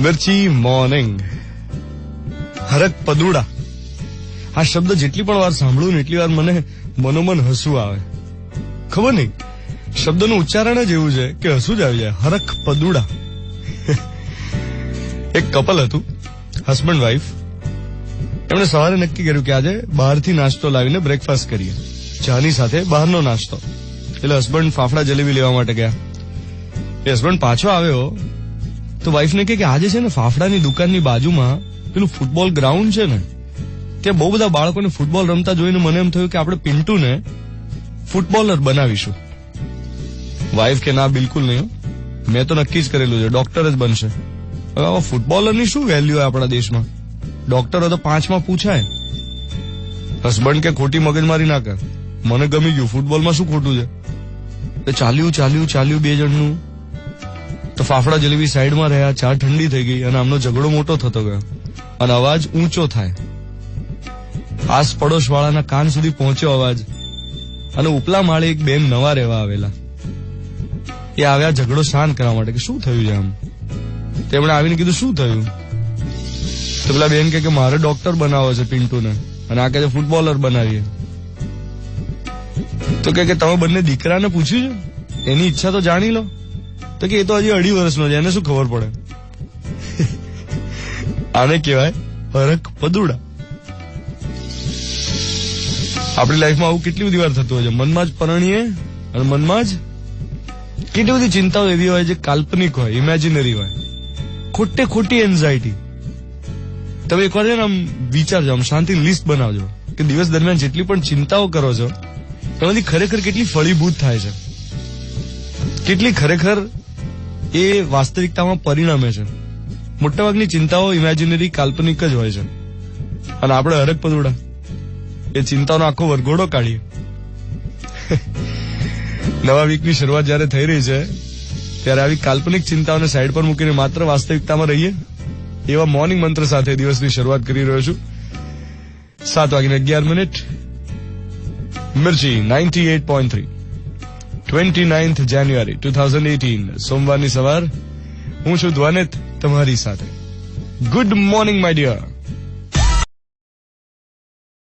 મિર્ચી morning. હરક પદુડા આ શબ્દ જેટલી પણ વાર સાંભળું ને એટલી વાર મને મનોમન હસવું આવે. ખબર નહીં, શબ્દનું ઉચ્ચારણ જ એવું છે કે હસવું જ આવી જાય. હરક પદુડા. એક કપલ હતું, હસબન્ડ વાઈફ. એમણે સવારે નક્કી કર્યું કે આજે બહારથી નાસ્તો લાવીને બ્રેકફાસ્ટ કરીએ, ચાની સાથે બહારનો નાસ્તો. એટલે હસબન્ડ ફાફડા જલેબી લેવા માટે ગયા. એ હસબન્ડ પાછો આવ્યો તો વાઈફને કહે કે આજે છે ને ફાફડાની દુકાનની બાજુમાં પેલું ફૂટબોલ ગ્રાઉન્ડ છે ને, ત્યાં બહુ બધા બાળકોને ફૂટબોલ રમતા જોઈને મને એમ થયું કે આપણે પિન્ટુને ફૂટબોલર બનાવીશું. વાઈફ કે ના, બિલકુલ નહીં, મેં તો નક્કી જ કરેલું છે, ડોક્ટર જ બનશે. હવે આવા ફૂટબોલરની શું વેલ્યુ હોય આપણા દેશમાં? ડોક્ટરો તો 5માં પૂછાય. હસબન્ડ કે ખોટી મગજમારી ના કર, મને ગમી ગયું, ફૂટબોલમાં શું ખોટું છે? ચાલ્યું 2 જણનું તો ફાફડા જલેબી સાઈડમાં રહ્યા, ચા ઠંડી થઈ ગઈ અને આમનો ઝઘડો મોટો થતો ગયો અને અવાજ ઊંચો થાય. આસ પડોશ વાળાના કાન સુધી પહોંચ્યો અવાજ. અને ઉપલા માળે એક બેન નવા રહેવા આવેલા. એ આવ્યા ઝઘડો શાંત કરવા માટે કે શું થયું છે આમ. તેમણે આવીને કીધું શું થયું? તો પેલા બેન કે મારે ડોક્ટર બનાવો છે પિન્ટુને, અને આ કહે છે ફૂટબોલર બનાવીએ. તો કે તમે બંને દીકરાને પૂછ્યું છે, એની ઈચ્છા તો જાણી લો. તો કે એ તો હજી 2.5 વર્ષનો છે, એને શું ખબર પડે? આને કહેવાય હરક પદુડા. આપણી લાઈફમાં આવું કેટલી બધી વાર થતું હોય છે. મનમાં જ પરણીએ અને મનમાં જ કેટલી બધી ચિંતાઓ એવી હોય જે કાલ્પનિક હોય, ઇમેજિનરી હોય, ખોટી એન્ઝાયટી. તમે એકવાર છે ને આમ વિચારજો, આમ શાંતિ લિસ્ટ બનાવજો કે દિવસ દરમિયાન જેટલી પણ ચિંતાઓ કરો છો એમાંથી ખરેખર કેટલી ફળીભૂત થાય છે, કેટલી ખરેખર એ વાસ્તવિકતામાં પરિણમે છે. મોટાભાગની ચિંતાઓ ઇમેજિનરી, કાલ્પનિક જ હોય છે. અને આપણે હરક પદુડા એ ચિંતાનો આખો વરઘોડો કાઢીએ. નવા વીકની શરૂઆત જયારે થઈ રહી છે ત્યારે આવી કાલ્પનિક ચિંતાઓને સાઈડ પર મૂકીને માત્ર વાસ્તવિકતામાં રહીએ, એવા મોર્નિંગ મંત્ર સાથે દિવસની શરૂઆત કરી રહ્યો છું. 7:11 મિર્ચી 98.3 29th જાન્યુઆરી 2018 સોમવારની સવાર. હું છું ધ્વનિત તમારી સાથે. Good morning my dear.